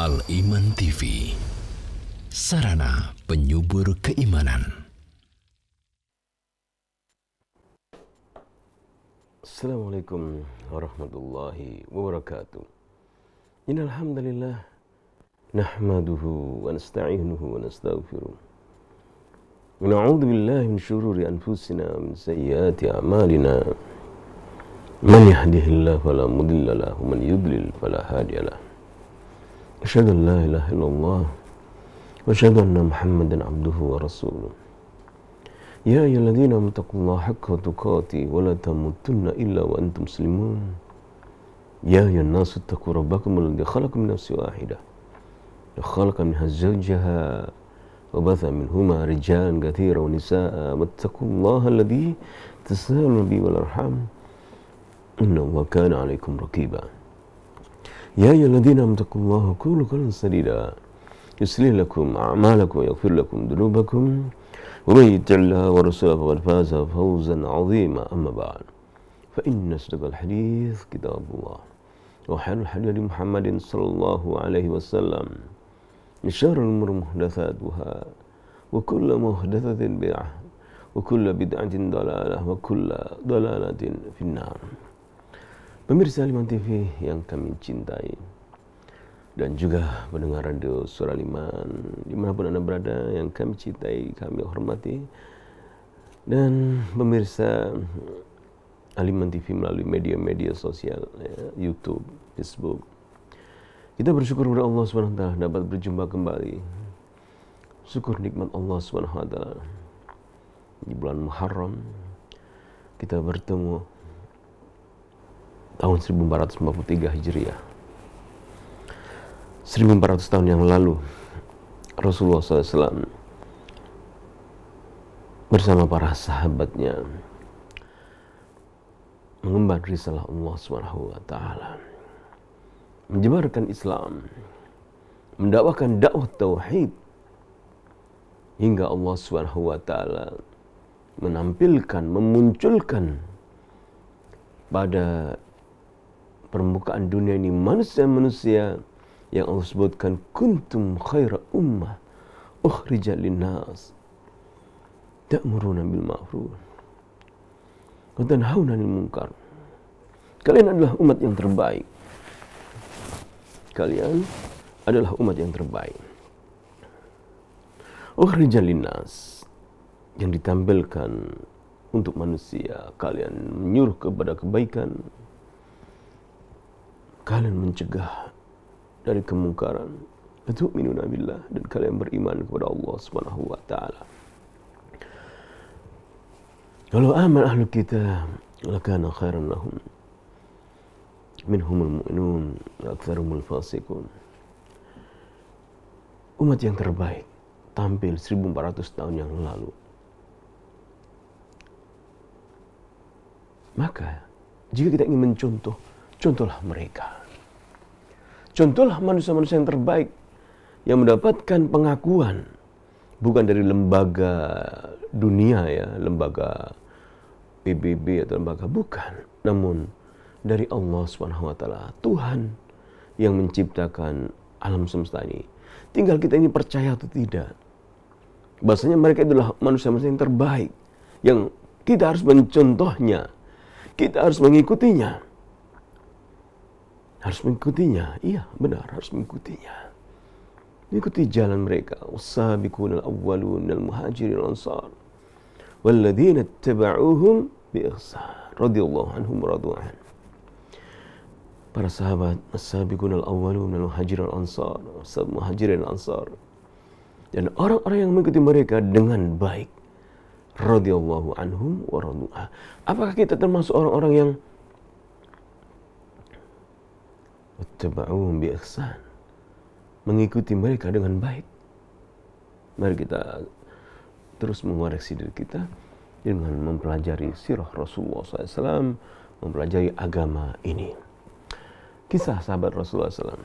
Al-Iman TV, sarana penyubur keimanan. Assalamualaikum warahmatullahi wabarakatuh. Innal hamdalillah nahmaduhu wa nasta'inuhu wa nastaghfiruh. Wa na'udzu billahi min syururi anfusina wa min sayyiati a'malina. Man yahdihillahu fala mudilla lahu wa man yudlil fala hadiya lahu. Asyhadu an la ilaha illallah wa asyhadu anna Muhammadan abduhu wa rasuluh. Ya ayyuhalladzina amanu taqullaha haqqa tuqatih wa la tamutunna illa wa antum muslimun. Ya ayyuhan nasu taqu rabbakum alladzi khalaqakum min nafsin wahidah wa khalaqa minha zawjaha wa batha minhuma rijalan katsiran wa nisaa'a wattaqullaha alladzi tasaaluna bihi wal arham innallaha kana 'alaikum raqiba. Ya ayyuhalladzina amanu taqullaha qulu qawlan sadida yuslih lakum a'malakum wa yaghfir lakum dhunubakum wa may yuti'illah wa rasulahu faqad faza fawzan 'azima. Amma ba'd, fa inna asdaqal hadits kitabullah wa khairul hadi Muhammadin sallallahu alaihi wasallam wa syarrul umuri muhdatsatuha wa kullu muhdatsatin bid'ah wa kullu bid'atin dhalalah wa kullu dhalalatin finnar. Pemirsa Al-Iman TV yang kami cintai dan juga pendengar radio Suara Al-Iman dimanapun Anda berada yang kami cintai, kami hormati, dan pemirsa Al-Iman TV melalui media-media sosial ya, YouTube, Facebook. Kita bersyukur kepada Allah SWT dapat berjumpa kembali. Syukur nikmat Allah SWT. Di bulan Muharram kita bertemu tahun 1443 Hijriah. 1400 tahun yang lalu Rasulullah SAW bersama para sahabatnya mengemban risalah Allah SWT, menyebarkan Islam, mendakwakan dakwah tauhid, hingga Allah SWT menampilkan, memunculkan pada permukaan dunia ini manusia-manusia yang Allah sebutkan kuntum khaira ummah ukhrijat linnas ta'muruna bil ma'ruf wa tanhauna 'anil munkar. Kalian adalah umat yang terbaik. Kalian adalah umat yang terbaik. Ukhrijat linnas, yang ditampilkan untuk manusia. Kalian menyuruh kepada kebaikan, kalian mencegah dari kemungkaran, tu'minuna billah, dan kalian beriman kepada Allah Subhanahu wa taala. Kalau aman ahlu kitab lakana khairan lahum minhumul mu'minun wa aktsarumul fasiqun. Umat yang terbaik tampil 1400 tahun yang lalu. Maka jika kita ingin mencontoh, contohlah mereka. Contohlah manusia-manusia yang terbaik yang mendapatkan pengakuan bukan dari lembaga dunia ya, lembaga PBB atau lembaga, bukan, namun dari Allah SWT, Tuhan yang menciptakan alam semesta ini. Tinggal kita ini percaya atau tidak. Bahasanya mereka adalah manusia-manusia yang terbaik, yang kita harus mencontohnya, kita harus mengikutinya. Harus mengikutinya, iya benar, harus mengikutinya. Mengikuti jalan mereka. Wassabiqunal awwalun minal muhajirin wal ansar walladzina ittaba'uhum bi ihsan radhiyallahu anhum wa radu an. Para sahabat, as-sabiqunal awwalun minal muhajirin wal ansar, muhajirin wal ansar, dan orang-orang yang mengikuti mereka dengan baik, radhiyallahu anhum wa radu an. Apakah kita termasuk orang-orang yang wattaba'uhum bi ihsan, mengikuti mereka dengan baik? Mari kita terus mengoreksi diri kita dengan mempelajari sirah Rasulullah SAW, mempelajari agama ini. Kisah sahabat Rasulullah SAW,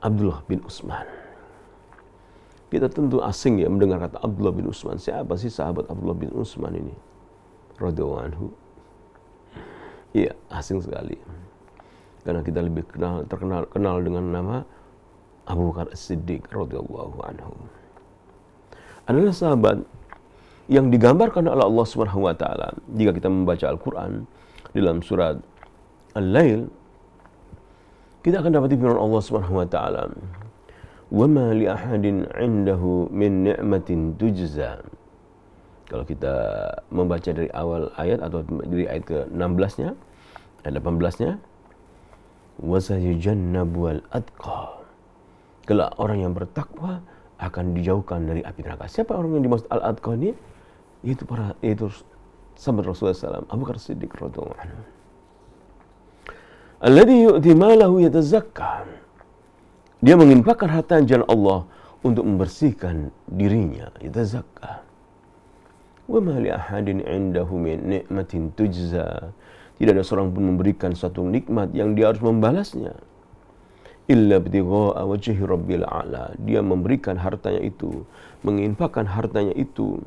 Abdullah bin Utsman. Kita tentu asing ya mendengar kata Abdullah bin Utsman. Siapa sih sahabat Abdullah bin Utsman ini? Radhiyallahu anhu. Iya, asing sekali. karena kita lebih terkenal dengan nama Abu Bakar As-Siddiq radhiyallahu anhu. Adalah sahabat yang digambarkan oleh Allah Subhanahu wa taala jika kita membaca Al-Qur'an dalam surat Al-Lail, kita akan dapati firman Allah Subhanahu wa taala, "Wa ma li ahadin 'indahu min ni'matin tujza." Kalau kita membaca dari awal ayat atau dari ayat ke-16-nya, ayat 18-nya, "Wa sayujannabul atqa." Kelak orang yang bertakwa akan dijauhkan dari api neraka. Siapa orang yang dimaksud al-atqa ini? Yaitu sahabat Rasulullah SAW, Abu Bakar Siddiq radhiyallahu anhu. Alladhi yu'ti malahu yatazakka. Dia menginfakkan harta jalan Allah untuk membersihkan dirinya, yatazakka. Wa ma li ahadin 'indahu min ni'matin tujza. Tidak ada seorang pun memberikan suatu nikmat yang dia harus membalasnya. Illa ibtigha'a wajhi rabbil a'la. Dia memberikan hartanya itu, menginfakkan hartanya itu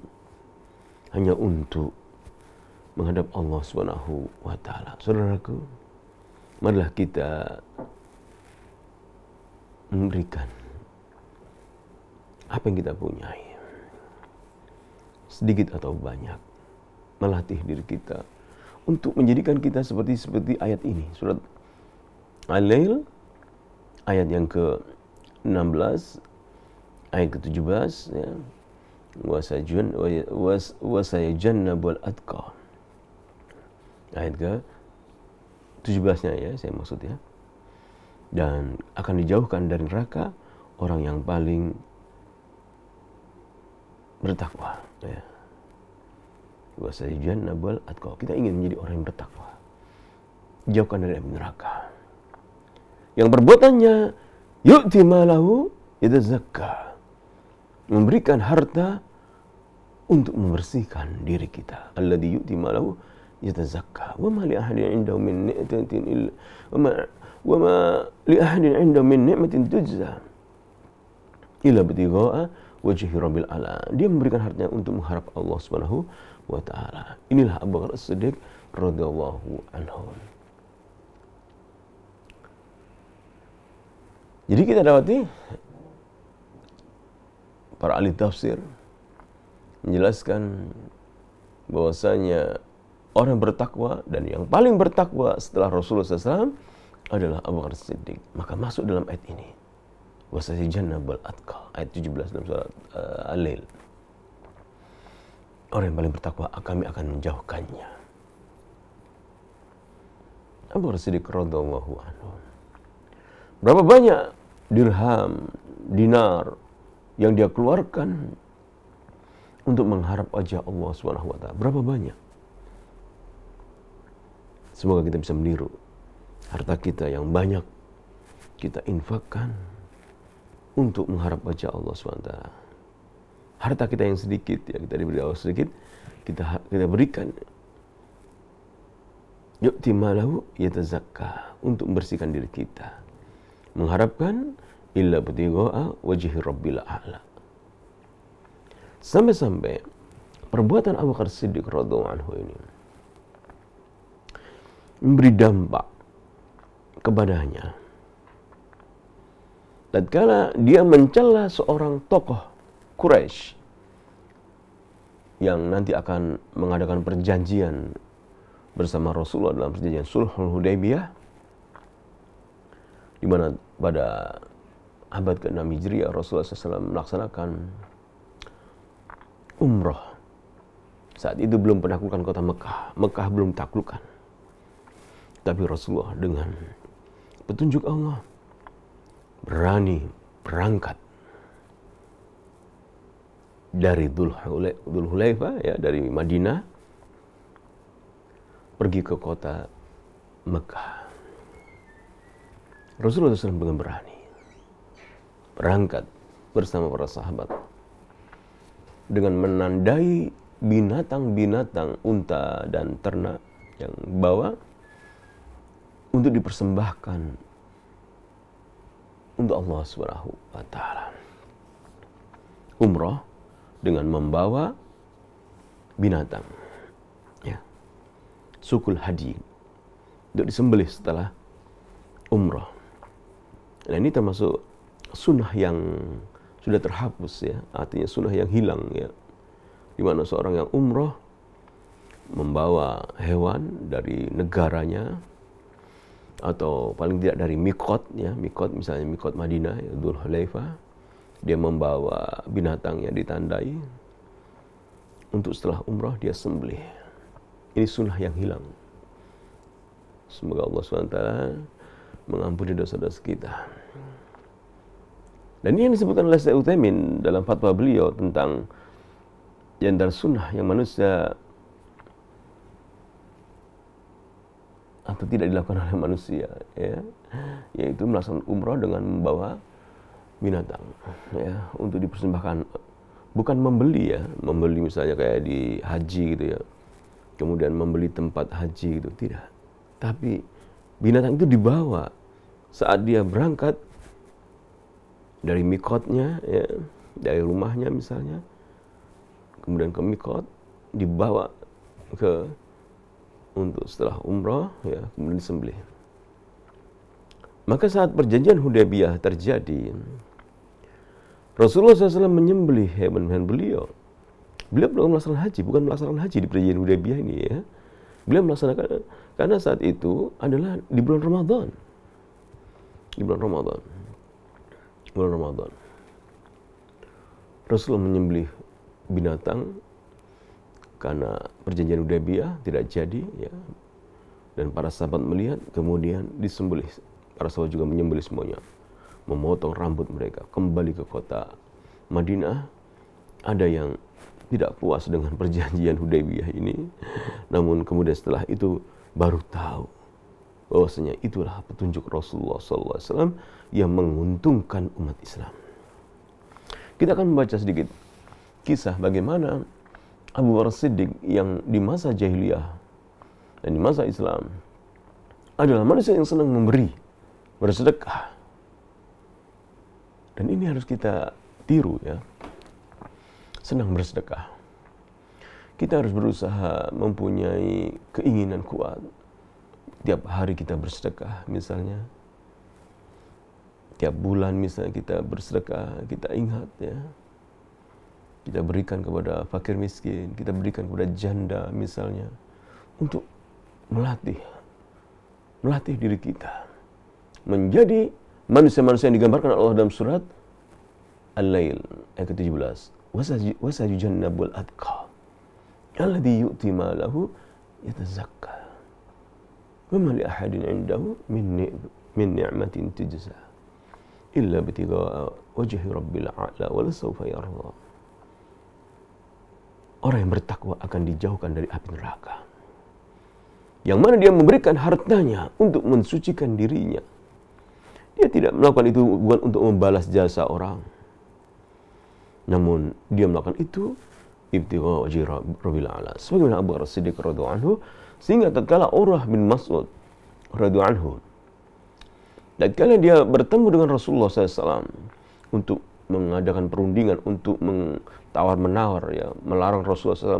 hanya untuk menghadap Allah Subhanahu wa taala. Saudaraku, marilah kita memberikan apa yang kita punyai, sedikit atau banyak, melatih diri kita untuk menjadikan kita seperti ayat ini, surat Al-Lail ayat yang ke-16, ayat ke-17, ya. Wasayajannabul atqa. Ayat ke-17-nya ya, saya maksud ya. Dan akan dijauhkan dari neraka orang yang paling bertakwa, ya. Wasayajannabul atqa. Kita ingin menjadi orang yang bertakwa, jauhkan dari api neraka. Yang perbuatannya yu'ti malahu yatazakka, memberikan harta untuk membersihkan diri kita. Alladhi yu'ti malahu yatazakka. Wa ma li ahadin 'indahu min ni'matin illa wa ma li ahadin 'indahu min ni'matin tujza illa ibtigha'a wajhi rabbil a'la. Dia memberikan hartanya untuk mengharap Allah Subhanahu wa taala. Inilah Abu Bakar As-Siddiq radhiyallahu anhu. Jadi kita dapati para ahli tafsir menjelaskan bahwasanya orang bertakwa dan yang paling bertakwa setelah Rasulullah SAW adalah Abu Bakar Siddiq. Maka masuk dalam ayat ini, wasayajannabul atqa, ayat 17 dalam surat Al-Lail. Orang yang paling bertakwa, kami akan menjauhkannya. Abu Bakar Siddiq radhiyallahu anhu. Berapa banyak dirham, dinar yang dia keluarkan untuk mengharap wajah Allah Subhanahu wa taala? Berapa banyak? Semoga kita bisa meniru. Harta kita yang banyak kita infakkan untuk mengharap wajah Allah Subhanahu wa taala. Harta kita yang sedikit, ya kita diberi Allah sedikit, kita berikan. Yu'ti malahu yatazakka, untuk membersihkan diri kita, mengharapkan illa ibtigha'a wajhi rabbil a'la. Sampai-sampai perbuatan Abu Bakar Siddiq radhiyallahu anhu ini memberi dampak kepadanya. Tatkala dia mencela seorang tokoh Quraisy yang nanti akan mengadakan perjanjian bersama Rasulullah dalam perjanjian Sulhul Hudaybiyah, di mana pada abad ke-6 Hijriah Rasulullah SAW melaksanakan umrah. Saat itu belum menaklukkan kota Mekah. Mekah belum ditaklukkan. Tapi Rasulullah dengan petunjuk Allah berani berangkat dari Dzul Hulaifah, ya, dari Madinah, pergi ke kota Mekah. Rasulullah SAW dengan berani berangkat bersama para sahabat dengan menandai binatang-binatang, unta dan ternak yang bawa untuk dipersembahkan untuk Allah Subhanahu wa taala. Umrah dengan membawa binatang, ya, sukul haji, untuk disembelih setelah umrah. Nah, ini termasuk sunnah yang sudah terhapus ya, artinya sunnah yang hilang ya. Di mana seorang yang umrah membawa hewan dari negaranya atau paling tidak dari mikot ya, mikot misalnya mikot Madinah ya, Dzul Hulaifah, dia membawa binatang yang ditandai untuk setelah umrah dia sembelih. Ini sunnah yang hilang. Semoga Allah SWT mengampuni dosa-dosa kita. Dan ini yang disebutkan oleh Syekh Utsaimin dalam fatwa beliau tentang di antara sunnah yang manusia atau tidak dilakukan oleh manusia ya, yaitu melaksanakan umrah dengan membawa binatang ya untuk dipersembahkan, bukan membeli ya, membeli misalnya kayak di haji gitu ya, kemudian membeli tempat haji gitu, tidak, tapi binatang itu dibawa saat dia berangkat dari mikotnya ya, dari rumahnya misalnya, kemudian ke mikot, dibawa ke untuk setelah umrah ya, kemudian disembelih. Maka saat perjanjian Hudaybiyah terjadi, Rasulullah SAW menyembelih hewan-hewan beliau. Beliau belum melaksanakan haji, bukan melaksanakan haji di perjanjian Hudaybiyah ini ya. Beliau melaksanakan karena saat itu adalah di bulan Ramadan. Di bulan Ramadan. Bulan Ramadan. Rasulullah menyembelih binatang karena perjanjian Hudaybiyah tidak jadi ya. Dan para sahabat melihat, kemudian disembelih. Para sahabat juga menyembelih semuanya, memotong rambut mereka, kembali ke kota Madinah. Ada yang tidak puas dengan perjanjian Hudaybiyah ini, namun kemudian setelah itu baru tahu bahwasanya itulah petunjuk Rasulullah SAW yang menguntungkan umat Islam. Kita akan membaca sedikit kisah bagaimana Abu Bakar Siddiq yang di masa jahiliyah dan di masa Islam adalah manusia yang senang memberi, bersedekah. Dan ini harus kita tiru ya. Senang bersedekah. Kita harus berusaha mempunyai keinginan kuat. Tiap hari kita bersedekah misalnya. Tiap bulan misalnya kita bersedekah, kita ingat ya. Kita berikan kepada fakir miskin, kita berikan kepada janda misalnya, untuk melatih diri kita menjadi manusia-manusia yang digambarkan Allah dalam surat Al-Lail ayat ke-17. Wasajujannabul atqa alladhi yu'ti malahu yatazakka wa ma li ahadin 'indahu min ni'matin tujza illa bitigha'a wajhi rabbil a'la wa la sawfa yarda. Orang yang bertakwa akan dijauhkan dari api neraka. Yang mana dia memberikan hartanya untuk mensucikan dirinya. Dia tidak melakukan itu bukan untuk membalas jasa orang. Namun dia melakukan itu ibtigha wajhi rabbil a'la. Sebagaimana Abu Bakar Siddiq radhiyallahu anhu, sehingga tatkala Urwah bin Mas'ud radhiyallahu anhu, tatkala dia bertemu dengan Rasulullah SAW untuk mengadakan perundingan, untuk tawar-menawar ya, melarang Rasulullah SAW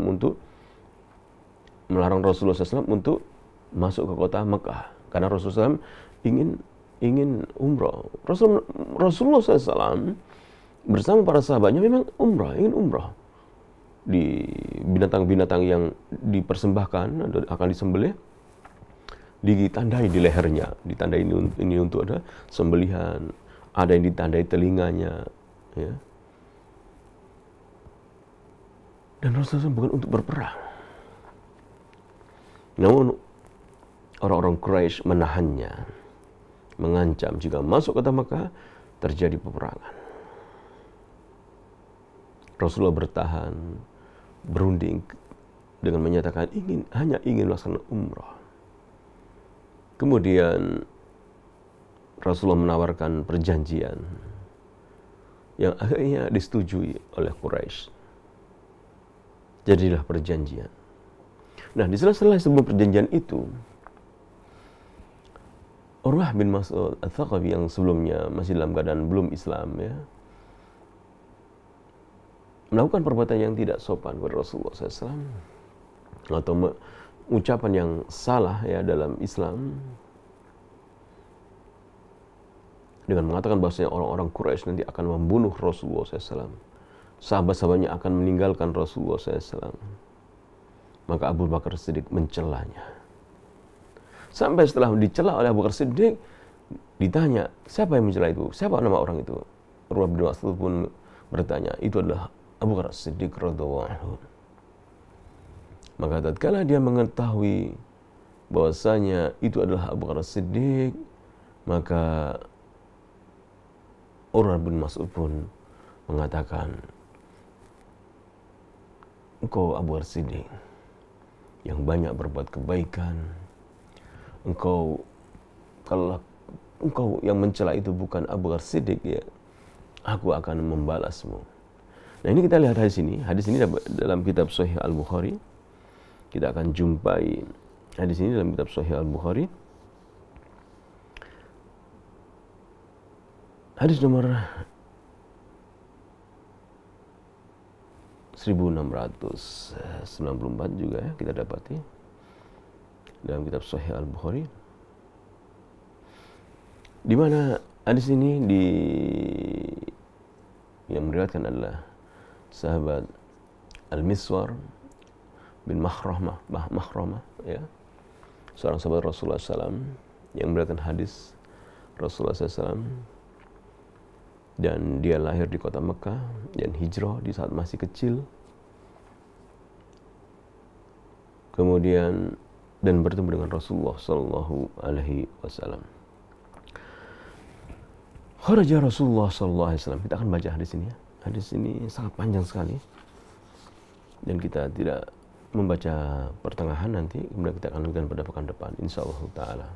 untuk masuk ke kota Mekah karena Rasulullah SAW ingin umrah. Rasulullah SAW bersama para sahabatnya memang ingin umrah. Di binatang-binatang yang dipersembahkan atau akan disembelih ditandai di lehernya, ditandai ini untuk ada sembelihan, ada yang ditandai telinganya ya. Dan Rasulullah bukan untuk berperang. Namun orang-orang Quraisy menahannya, mengancam jika masuk kota Mekah terjadi peperangan. Rasulullah bertahan, berunding dengan menyatakan hanya ingin melaksanakan umrah. Kemudian Rasulullah menawarkan perjanjian yang akhirnya disetujui oleh Quraisy. Jadilah perjanjian. Nah, di sela-sela sebelum perjanjian itu, Urwah bin Mas'ud Ats-Tsaqafi yang sebelumnya masih dalam keadaan belum Islam ya, melakukan perbuatan yang tidak sopan kepada Rasulullah SAW atau ucapan yang salah ya dalam Islam. dengan mengatakan bahwasanya orang-orang Quraisy nanti akan membunuh Rasulullah SAW. Sahabat-sahabatnya akan meninggalkan Rasulullah SAW. Maka Abu Bakar Siddiq mencelanya. Sampai setelah dicela oleh Abu Bakar Siddiq, ditanya, siapa yang mencela itu? Siapa nama orang itu? Urwah bin Mas'ud pun bertanya, itu adalah Abu Bakar Siddiq radhiyallahu anhu. Maka tatkala dia mengetahui bahwasanya itu adalah Abu Bakar Siddiq, maka Urwah bin Mas'ud pun mengatakan, engkau Abu Bakar Siddiq yang banyak berbuat kebaikan, engkau, kalau engkau yang mencela itu bukan Abu Bakar Siddiq, ya, aku akan membalasmu. Nah, ini kita lihat hadis ini. Hadis ini dalam kitab Sahih Al-Bukhari. Kita akan jumpai hadis ini dalam kitab Sahih Al-Bukhari. Hadis nomor 1694 juga ya, kita dapati dalam kitab Sahih Al-Bukhari, di mana hadis ini yang meriwayatkan adalah sahabat Al-Miswar bin Makhramah, ya, seorang sahabat Rasulullah SAW yang meriwayatkan hadis Rasulullah SAW, dan dia lahir di kota Mekah dan hijrah di saat masih kecil. Kemudian dan bertemu dengan Rasulullah sallallahu alaihi wasallam. Kharaja Rasulullah sallallahu alaihi wasallam. Kita akan baca hadis ini ya. Hadis ini sangat panjang sekali. Dan kita tidak membaca pertengahan, nanti kemudian kita akan lanjutkan pada pekan depan insyaallah taala.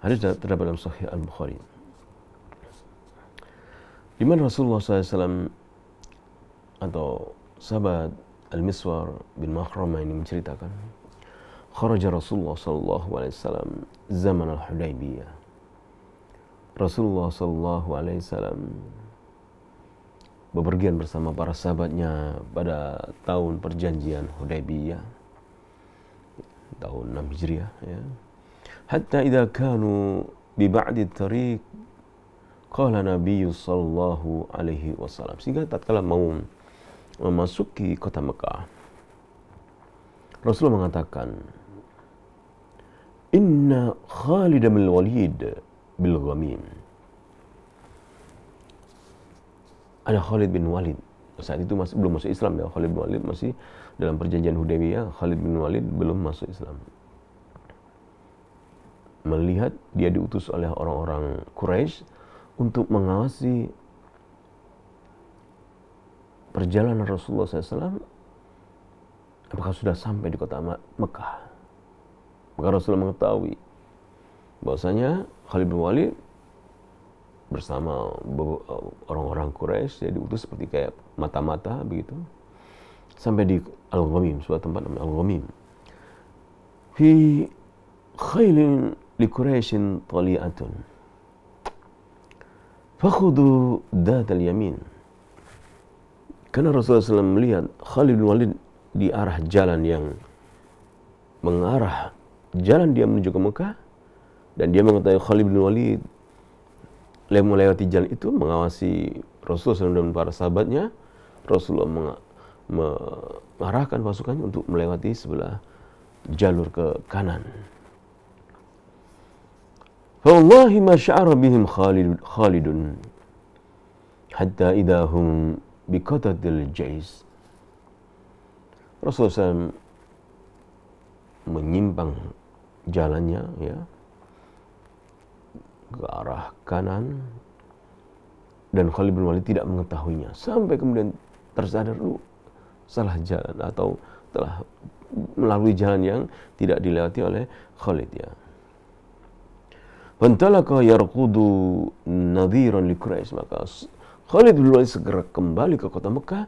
Hadis terdapat dalam Sahih Al-Bukhari, di mana Rasulullah SAW atau sahabat Al-Miswar bin Makhramah ini menceritakan, kharaja Rasulullah SAW zaman Al-Hudaybiyah. Rasulullah SAW bepergian bersama para sahabatnya pada tahun perjanjian Hudaybiyah, tahun 6 Hijriah, ya. Hatta idza kanu bi ba'di tariq qala Nabi sallallahu alaihi wasallam, sehingga tatkala mau memasuki kota Mekah, Rasulullah mengatakan, inna Khalid bin Walid bil Ghamim. Ada Khalid bin Walid, saat itu masih belum masuk Islam ya. Khalid bin Walid masih dalam perjanjian Hudaybiyah. Khalid bin Walid belum masuk Islam. Melihat dia diutus oleh orang-orang Quraisy untuk mengawasi perjalanan Rasulullah SAW, apakah sudah sampai di kota Mekah. Maka Rasulullah mengetahui bahwasanya Khalid bin Walid bersama orang-orang Quraisy, dia diutus seperti kayak mata-mata begitu, sampai di Al-Ghamim, suatu tempat namanya Al-Ghamim. Fi khailin li Quraisyin tali'atun fakhudu dhatal yamin. Karena Rasulullah SAW melihat Khalid bin Walid di arah jalan yang mengarah jalan dia menuju ke Mekah, dan dia mengetahui Khalid bin Walid melewati jalan itu mengawasi Rasulullah SAW dan para sahabatnya. Rasulullah mengarahkan pasukannya untuk melewati sebelah jalur ke kanan. Wallahi ma sya'ara bihim Khalidun hatta idza hum biqatatil jais. Rasulullah SAW menyimpang jalannya, ya, ke arah kanan, dan Khalid bin Walid tidak mengetahuinya sampai kemudian tersadar, salah jalan atau telah melalui jalan yang tidak dilewati oleh Khalid, ya. Fantalaka yarqudu nadhiran li Quraisy, maka Khalid bin Walid segera kembali ke kota Mekah,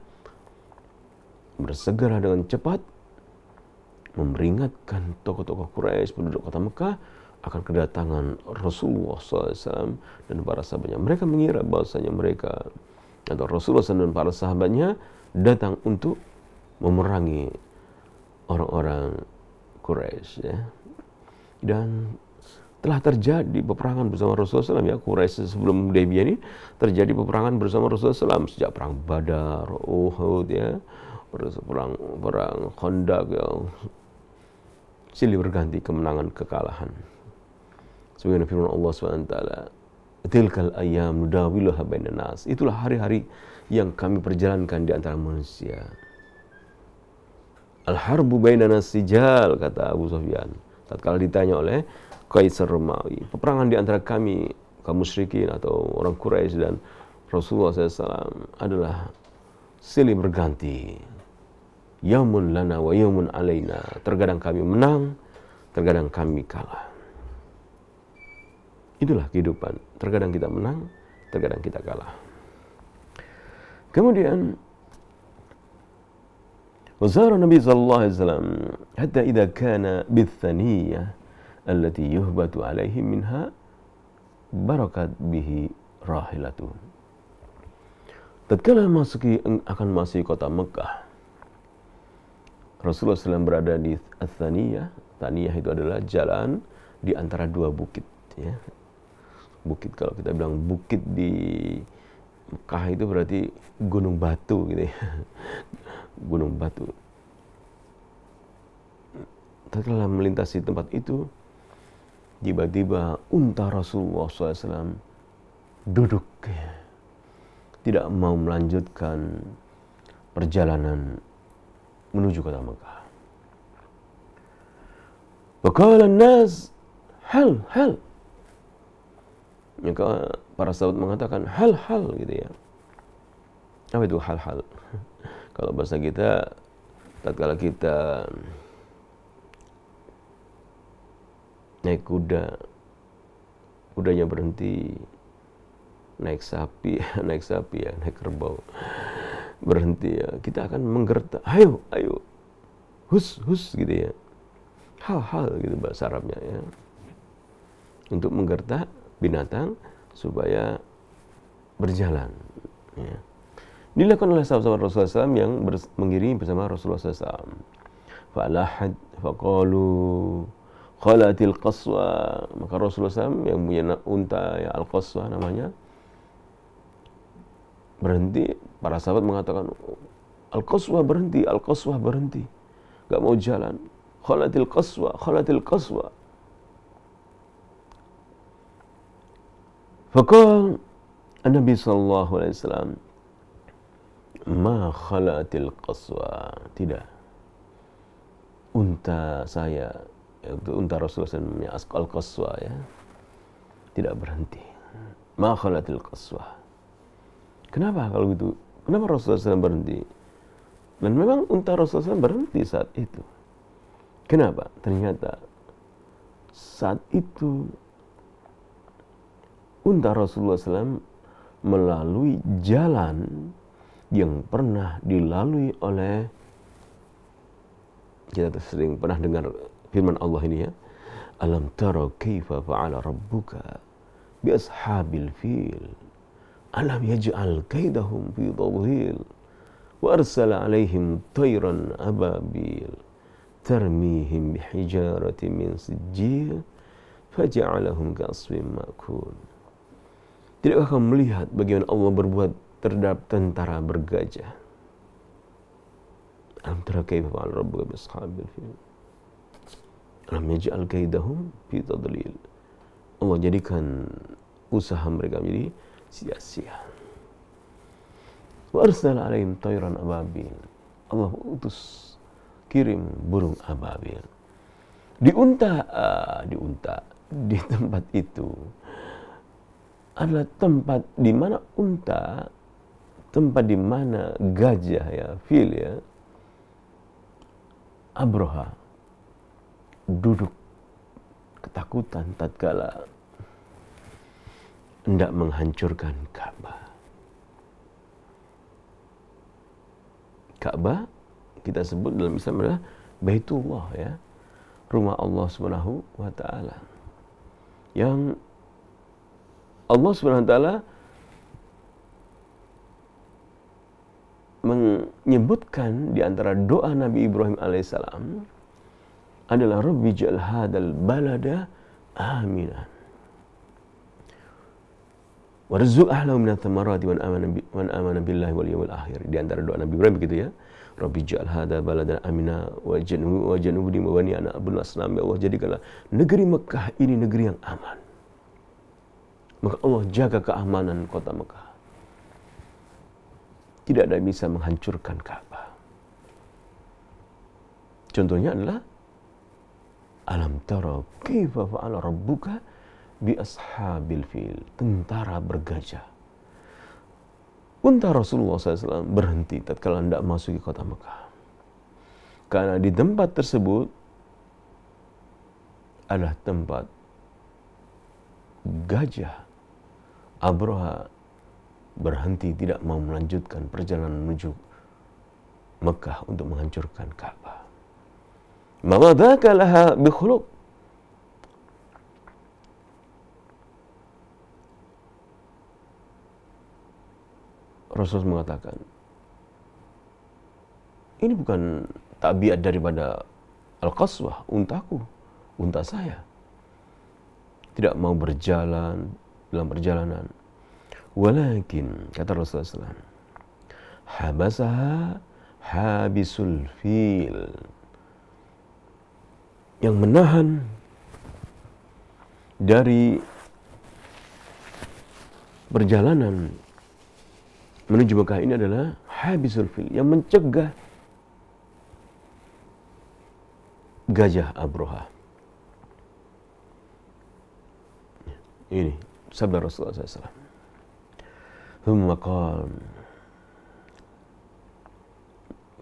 bersegera dengan cepat memperingatkan tokoh-tokoh Quraisy, penduduk kota Mekah, akan kedatangan Rasulullah SAW dan para sahabatnya. Mereka mengira bahwasanya mereka atau Rasulullah SAW dan para sahabatnya datang untuk memerangi orang-orang Quraisy, ya. Dan telah terjadi peperangan bersama Rasulullah SAW, ya. Quraisy sebelum Hudaybiyah ini terjadi peperangan bersama Rasulullah SAW sejak perang Badar, Uhud, ya, perang Khandaq, ya. Silih berganti kemenangan kekalahan. Sebagaimana firman Allah SWT, tilkal ayyam nudawiluha bainan nas. Itulah hari-hari yang kami perjalankan di antara manusia. Al-harbu bainana sijal, kata Abu Sufyan tatkala ditanya oleh Qaisar Romawi, peperangan di antara kami kaum musyrikin atau orang Quraisy dan Rasulullah SAW adalah silih berganti. Yaumun lana wa yaumun alaina. Terkadang kami menang, terkadang kami kalah. Itulah kehidupan. Terkadang kita menang, terkadang kita kalah. Kemudian وزار النبي صلى الله عليه وسلم حتى إذا كان بالثنية التي يهبط عليه منها بركت به راحلته. Tatkala akan masuk kota Mekah, Rasulullah SAW berada di Ats-Tsaniyah. Tsaniyah itu adalah jalan di antara dua bukit, ya. Bukit, kalau kita bilang bukit di Mekah itu berarti gunung batu gitu, ya. Gunung batu. Tatkala melintasi tempat itu, tiba-tiba unta Rasulullah SAW duduk, ya. Tidak mau melanjutkan perjalanan menuju kota Mekah. Faqala an-nas hal. Maka para sahabat mengatakan hal gitu, ya. Apa itu hal? Kalau bahasa kita, tatkala kita naik kuda, kudanya berhenti, naik sapi ya, naik kerbau berhenti, ya, kita akan menggertak, ayo, hus gitu, ya. Hal gitu bahasa Arabnya, ya. Untuk menggertak binatang supaya berjalan, ya. Dilakukan oleh sahabat Rasulullah SAW yang mengiringi bersama Rasulullah SAW. Fa'alahad faqalu khalatil qaswa. Maka Rasulullah SAW yang punya unta, ya, al-qaswa namanya, berhenti. Para sahabat mengatakan, al-qaswa berhenti, gak mau jalan. Khalatil qaswa. Faqal an-Nabi sallallahu alaihi wasallam, ma khalatil qaswa. Tidak. Unta saya, unta Rasulullah SAW, al-qaswa, ya, tidak berhenti. Ma khalatil qaswa. Kenapa kalau gitu? Kenapa Rasulullah SAW berhenti? Dan memang unta Rasulullah SAW berhenti saat itu. Kenapa? Ternyata saat itu unta Rasulullah SAW melalui jalan yang pernah dilalui oleh, kita sering pernah dengar firman Allah ini, ya, alam tara kaifa fa'ala rabbuka bi ashabil fil alam yaj'al kaidahum fi tadlil wa arsala alaihim tayran ababil tarmihim bihijaratin min sijil faja'alahum ka'asfin ma'kul. Tidakkah kamu melihat bagaimana Allah berbuat terhadap tentara bergajah? Alam tara kaifa fa'ala rabbuka bi ashabil fil alam yaj'al kaidahum fi tadlil. Allah jadikan usaha mereka menjadi sia-sia. Wa arsala alaihim tayran ababil. Allah utus, kirim burung ababil. Di tempat itu adalah tempat di mana unta, tempat di mana gajah, ya, fil, ya, Abraha duduk ketakutan tatkala hendak menghancurkan Ka'bah. Ka'bah kita sebut dalam Islam adalah Baitullah, ya, rumah Allah Subhanahu wa taala, yang Allah Subhanahu wa taala menyebutkan di antara doa Nabi Ibrahim alaihissalam adalah Rabbi ja'al hadal balada aminan. Warzuq ahlahu minat thamarati man amana billahi wal yawmil akhir. Di antara doa Nabi Ibrahim begitu ya. Rabbi ja'al hadha baladan amina wa janubni wa bani ana abul asnam. Ya Allah, jadikanlah negeri Mekah ini negeri yang aman. Maka Allah jaga keamanan kota Mekah. Tidak ada yang bisa menghancurkan Ka'bah. Contohnya adalah alam tara kaifa fa'ala rabbuka bi ashabil fil. Tentara bergajah. Unta Rasulullah SAW berhenti tatkala hendak masuki kota Mekah. Karena di tempat tersebut adalah tempat gajah. Abraha berhenti, tidak mau melanjutkan perjalanan menuju Mekah untuk menghancurkan Ka'bah. Mama dzaka laha bi khuluq. Rasul mengatakan, ini bukan tabiat daripada Al-Qaswah, untaku, unta saya. Tidak mau berjalan dalam perjalanan. Walakin, kata Rasulullah SAW, habasaha habisul fil. Yang menahan dari perjalanan menuju Mekah ini adalah habisul fil, yang mencegah gajah Abraha. Ini sabda Rasulullah SAW. Thumma qala,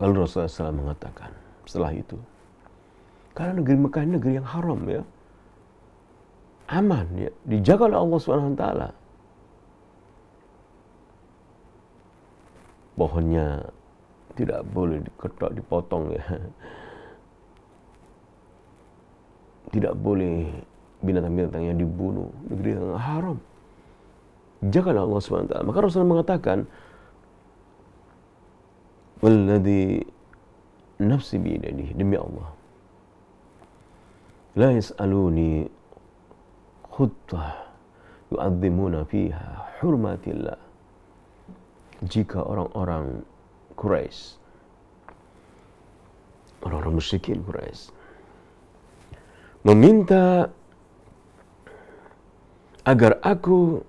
lalu Rasulullah SAW mengatakan setelah itu, karena negeri Mekah ini negeri yang haram ya, aman ya, dijaga oleh Allah SWT. Pohonnya tidak boleh diketok, dipotong ya. Tidak boleh binatang-binatangnya dibunuh. Negeri yang haram. Jagalah Allah SWT. Maka Rasulullah mengatakan, walladzi nafsi biyadihi, demi Allah, la yas'aluni khuttah yu'adzimuna fiha hurmatillah. Jika orang-orang Quraisy, orang-orang musyrikin Quraisy, meminta agar aku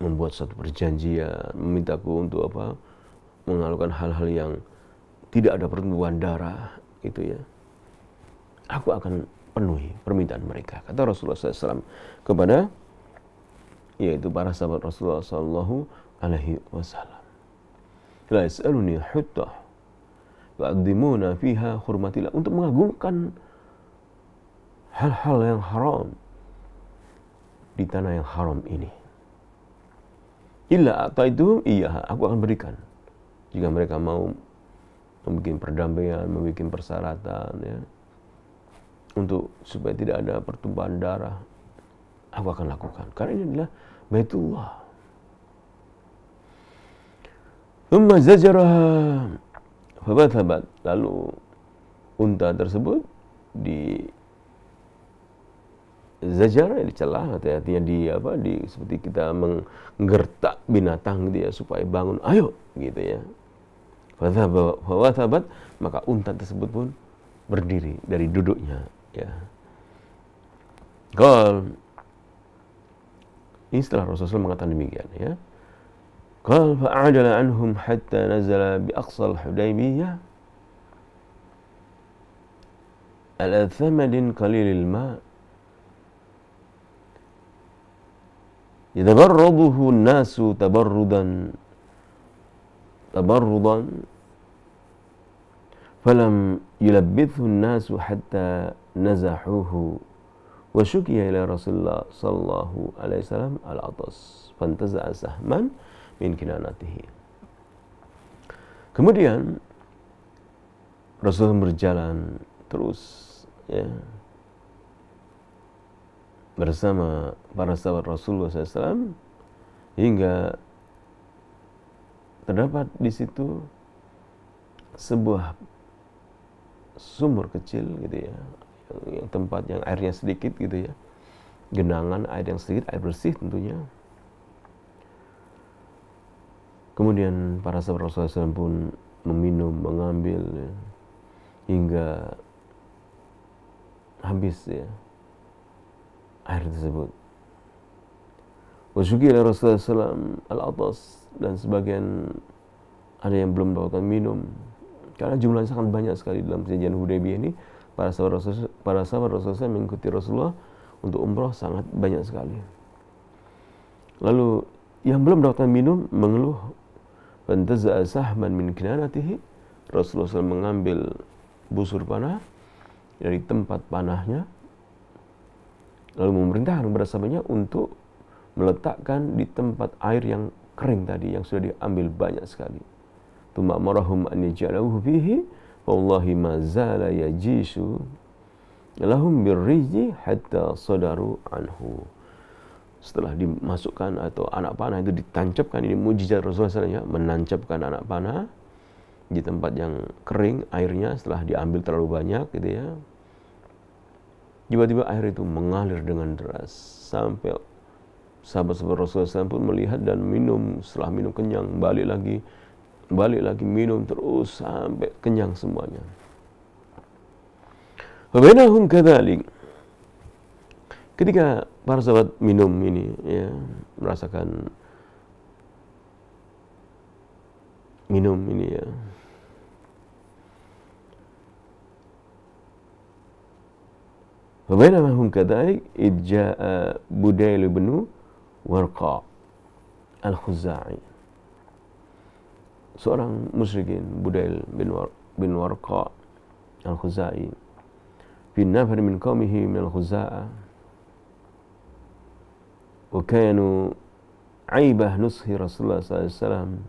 membuat satu perjanjian, memintaku untuk apa? Melakukan hal-hal yang tidak ada pertumpahan darah, itu ya. Aku akan penuhi permintaan mereka, kata Rasulullah SAW kepada yaitu para sahabat Rasulullah Sallallahu Alaihi Wasallam. La yas'aluni huttah wa'adzimuna fiha hurmatillah, untuk mengagungkan hal-hal yang haram di tanah yang haram ini. Illa ataituhum iyyaha, aku akan berikan jika mereka mau membuat perdamaian, membuat persyaratan ya, untuk supaya tidak ada pertumpahan darah, aku akan lakukan. Karena ini adalah Baitullah. Thumma zajaraha fabathabat, lalu unta tersebut di zajar, dicela, artinya di seperti kita menggertak binatang gitu ya, supaya bangun, ayo gitu ya. Fabathabat, maka unta tersebut pun berdiri dari duduknya ya. Qal, ini setelah Rasulullah mengatakan demikian ya. Qal fa'adala anhum hatta nazala bi aqsal Hudaybiyah ala thamadin qalilil ma yatabarraduhu an-nasu tabarrudan falam yulabbithu an-nasu hatta nazahuhu wa syukiya ila Rasulullah sallallahu alaihi wasallam al-atas fantaza'a sahman min kinanatihi. Kemudian Rasulullah berjalan terus ya, bersama para sahabat Rasulullah SAW hingga terdapat di situ sebuah sumur kecil gitu ya, yang tempat yang airnya sedikit gitu ya, genangan air yang sedikit, air bersih tentunya. Kemudian para sahabat Rasulullah SAW pun meminum, mengambil ya, hingga habis ya air tersebut. Wasyukila Rasulullah SAW al-atas, dan sebagian ada yang belum mendapatkan minum karena jumlahnya sangat banyak sekali. Dalam perjanjian Hudaybiyah ini para sahabat Rasulullah SAW mengikuti Rasulullah untuk umrah sangat banyak sekali. Lalu yang belum mendapatkan minum mengeluh, fantaza'a sahman min kinanatihi, Rasulullah SAW mengambil busur panah dari tempat panahnya, lalu memerintahkan kepada sahabatnya untuk meletakkan di tempat air yang kering tadi, yang sudah diambil banyak sekali. Tsumma amarahum an yaj'aluhu fihi, wallahi ma zala yajishu lahum birrijji hatta sadaru anhu. Setelah dimasukkan atau anak panah itu ditancapkan, ini mujizat Rasulullah SAW ya, menancapkan anak panah di tempat yang kering airnya setelah diambil terlalu banyak gitu ya. Tiba-tiba air itu mengalir dengan deras sampai sahabat-sahabat Rasulullah SAW pun melihat dan minum. Setelah minum kenyang, balik lagi minum terus sampai kenyang semuanya. Wa bainahum kadzalik. Ketika para sahabat minum ini ya, merasakan minum ini ya, wa bainahum kadzalik idja'a Budail bin Warqa al-Khuzai, seorang musyrikin, Budail bin Warqa al-Khuzai, fi nafar min qaumihi min al-Khuza'ah, wa kanu aibah nushi Rasulullah SAW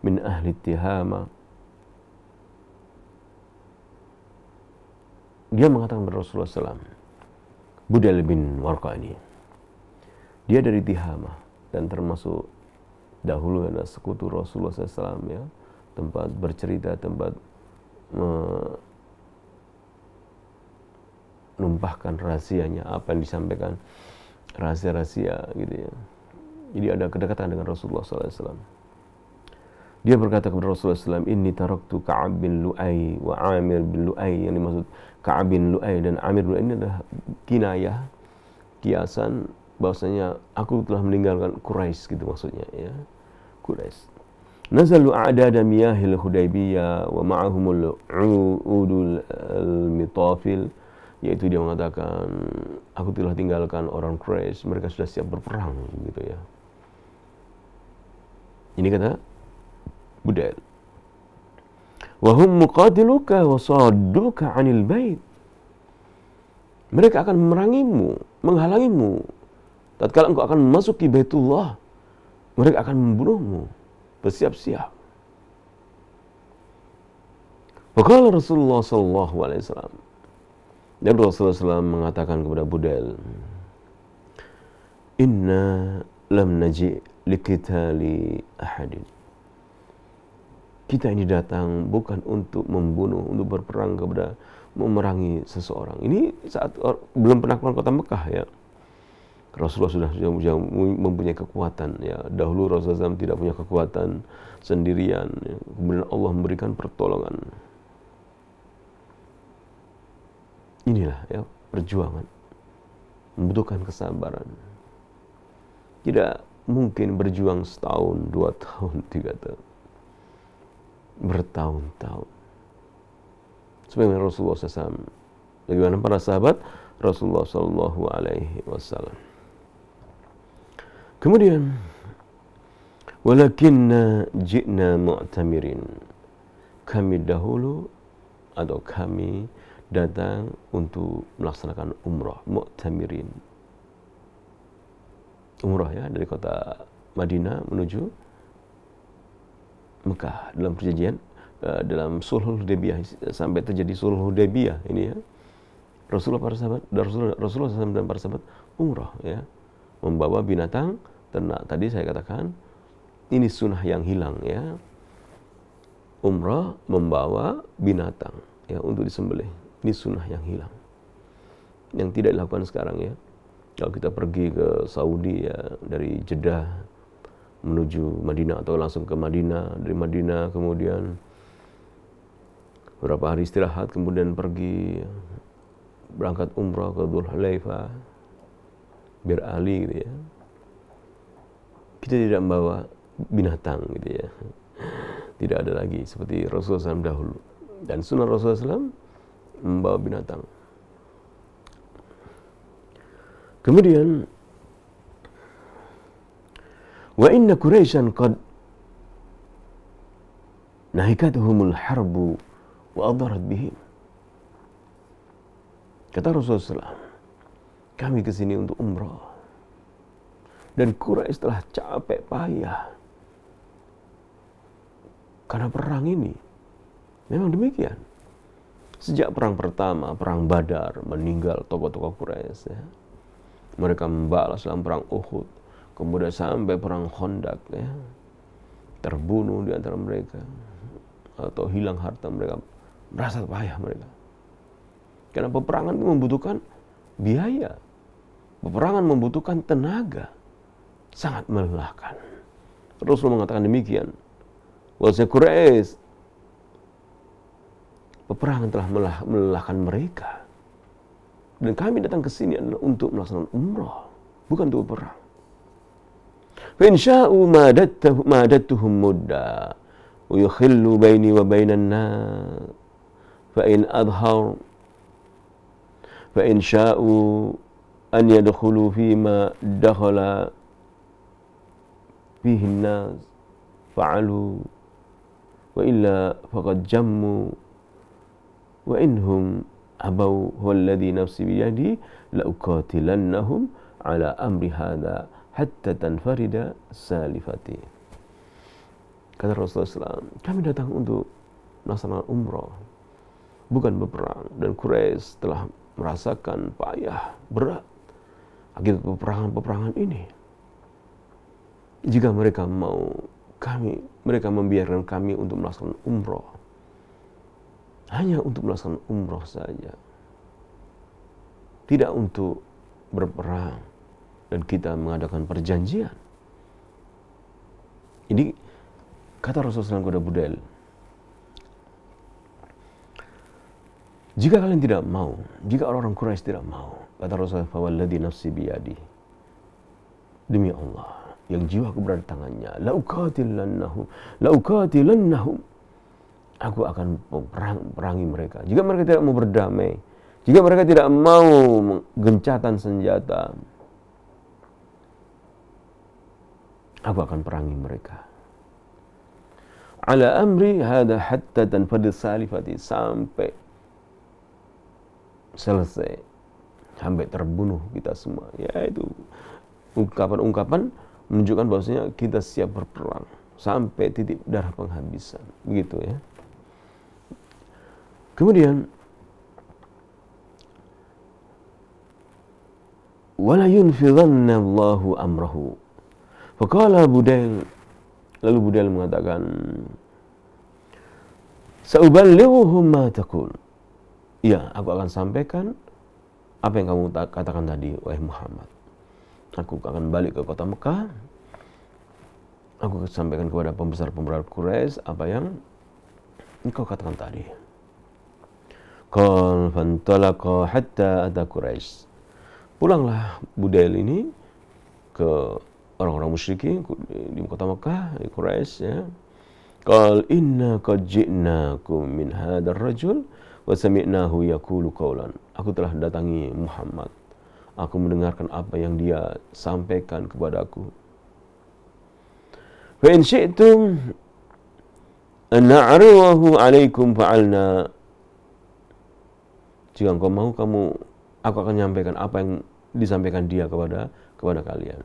min ahli Tihama. Dia mengatakan kepada Rasulullah SAW, Budail bin Warqa ini, dia dari Tihama dan termasuk dahulu adalah sekutu Rasulullah SAW ya, tempat bercerita, tempat menumpahkan rahasianya, apa yang disampaikan, rahasia-rahasia gitu ya. Jadi ada kedekatan dengan Rasulullah SAW. Dia berkata kepada Rasulullah SAW, inni taraktu Ka'ab bin Lu'ay wa Amir bin Lu'ay. Yang dimaksud Ka'ab bin Lu'ay dan Amir bin Lu'ay ini adalah kinayah, kiasan bahwasanya aku telah meninggalkan Quraisy gitu maksudnya ya. Quraisy. Nazalu a'dada miyahil Hudaybiyah wa ma'ahumul udul al-mitafil, yaitu dia mengatakan aku telah tinggalkan orang Quraisy, mereka sudah siap berperang gitu ya. Ini kata Budail. Wa hum muqatiluka wa sadduka 'anil bait. Mereka akan memerangimu, menghalangimu. Tatkala engkau akan memasuki Baitullah, mereka akan membunuhmu. Bersiap-siap. Maka Rasulullah sallallahu alaihi wasallam, dan Rasulullah SAW mengatakan kepada Budail, inna lam naji likitali ahadin. Kita ini datang bukan untuk membunuh, untuk berperang kepada memerangi seseorang. Ini saat belum penaklukan kota Mekah ya. Rasulullah sudah mempunyai kekuatan ya. Dahulu Rasulullah SAW tidak punya kekuatan sendirian ya. Kemudian Allah memberikan pertolongan. Inilah ya perjuangan, membutuhkan kesabaran. Tidak mungkin berjuang setahun, 2 tahun, 3 tahun, bertahun-tahun. Sebagaimana Rasulullah SAW, bagaimana para sahabat Rasulullah SAW. Kemudian, walakinna ji'na mu'tamirin. Kami dahulu atau kami datang untuk melaksanakan umrah, mu'tamirin. Umrah ya, dari kota Madinah menuju Mekah dalam perjanjian, dalam sulhul Hudaybiyah, sampai terjadi sulhul Hudaybiyah ini ya. Rasulullah SAW dan para sahabat umrah ya, membawa binatang ternak. Tadi saya katakan ini sunnah yang hilang ya. Umrah membawa binatang. ya untuk disembelih. Ini sunnah yang hilang, yang tidak dilakukan sekarang ya. Kalau kita pergi ke Saudi ya, dari Jeddah menuju Madinah atau langsung ke Madinah, dari Madinah kemudian beberapa hari istirahat, kemudian pergi berangkat umrah ke Dzul Hulaifah, Bir Ali gitu ya. Kita tidak membawa binatang gitu ya. Tidak ada lagi seperti Rasulullah SAW dahulu. Dan sunnah Rasulullah SAW membawa binatang. Kemudian wa inna Quraisyan qad nahikatuhumul harbu wa adharat bihim. Kata Rasulullah SAW, kami kesini untuk umrah. Dan Quraisy telah capek payah karena perang ini. Memang demikian. Sejak perang pertama, perang Badar, meninggal tokoh-tokoh Quraisy ya. Mereka membalas dalam perang Uhud, kemudian sampai perang Khandaq ya. Terbunuh di antara mereka atau hilang harta mereka, merasa payah mereka. Karena peperangan itu membutuhkan biaya. Peperangan membutuhkan tenaga. Sangat melelahkan. Rasulullah mengatakan demikian. Wahai Quraisy, peperangan telah melelahkan mereka. Dan kami datang ke sini adalah untuk melaksanakan umrah, bukan untuk perang. Fa in sya'u madatuhum mudda wa yukhillu baini wa bainan nas. Fa in adhar fa in sya'u an yadkhulu fima dakhala fihi an-nas fa'alu wa illa faqad jammu wa inhum abau walladhi nafsi biyadi la uqatilannahum ala amri hadha hatta tanfarida salifati. Kata Rasulullah SAW, kami datang untuk melaksanakan umrah, bukan berperang. Dan Quraisy telah merasakan payah berat akibat peperangan ini. Jika mereka mereka membiarkan kami untuk melaksanakan umrah, hanya untuk melaksanakan umrah saja, tidak untuk berperang, dan kita mengadakan perjanjian. Ini kata Rasulullah SAW kepada Budail, jika kalian tidak mau, jika orang-orang Quraisy tidak mau, kata Rasulullah, fawalladhi nafsi biyadi, demi Allah yang jiwaku berada di tangannya, la uqatilannahum, aku akan perangi mereka. Jika mereka tidak mau berdamai, jika mereka tidak mau gencatan senjata, aku akan perangi mereka. Ala amri hada hatta tanfadid salifati, sampai selesai, sampai terbunuh kita semua. Yaitu ungkapan-ungkapan menunjukkan bahwasanya kita siap berperang sampai titik darah penghabisan. Begitu ya. Kemudian wala yunfidhanna Allahu amrahu. Faqala Budail, lalu Budail mengatakan, sa'uballighuhum ma taqul. Ya, aku akan sampaikan apa yang kamu katakan tadi, wahai Muhammad. Aku akan balik ke kota Mekah. Aku akan sampaikan kepada pembesar-pembesar Quraisy apa yang engkau katakan tadi. Qal fantalaqa hatta ata Quraisy. Pulanglah Budail ini ke orang-orang musyrikin di kota Mekah, di Quraisy ya. Qal inna qad ji'nakum min hadzal rajul wa sami'nahu yaqulu qawlan. Aku telah datangi Muhammad. Aku mendengarkan apa yang dia sampaikan kepadaku. Fa in syi'tum an na'riwahu 'alaikum fa'alna. Jika engkau mau, aku akan menyampaikan apa yang disampaikan dia kepada kalian.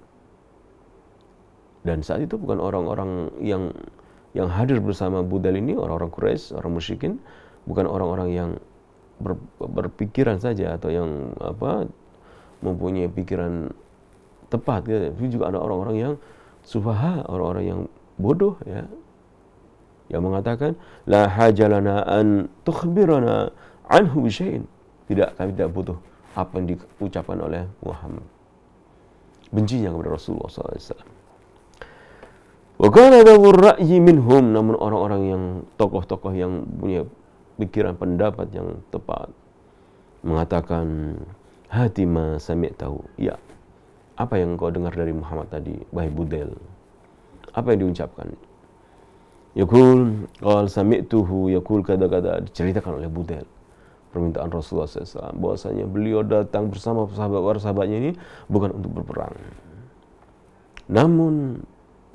Dan saat itu bukan orang-orang yang hadir bersama Budail ini, orang-orang Quraisy, orang musyrikin, bukan orang-orang yang berpikiran saja atau yang mempunyai pikiran tepat gitu. Tapi juga ada orang-orang yang sufaha, orang-orang yang bodoh ya. yang mengatakan la hajalana an tukhbirana anhu bisyai'in. Kami tidak butuh apa yang diucapkan oleh Muhammad. Bencinya kepada Rasulullah SAW. Wa qala dzul ra'yi minhum, namun orang-orang yang tokoh-tokoh yang punya pikiran pendapat yang tepat mengatakan hati ma sami'tahu. Ya, apa yang kau dengar dari Muhammad tadi, wahai Budail? Apa yang diucapkan? Yaqul qal sami'tuhu yaqul kada-kada, diceritakan oleh Budail permintaan Rasulullah SAW bahwasanya beliau datang bersama sahabatnya ini bukan untuk berperang, namun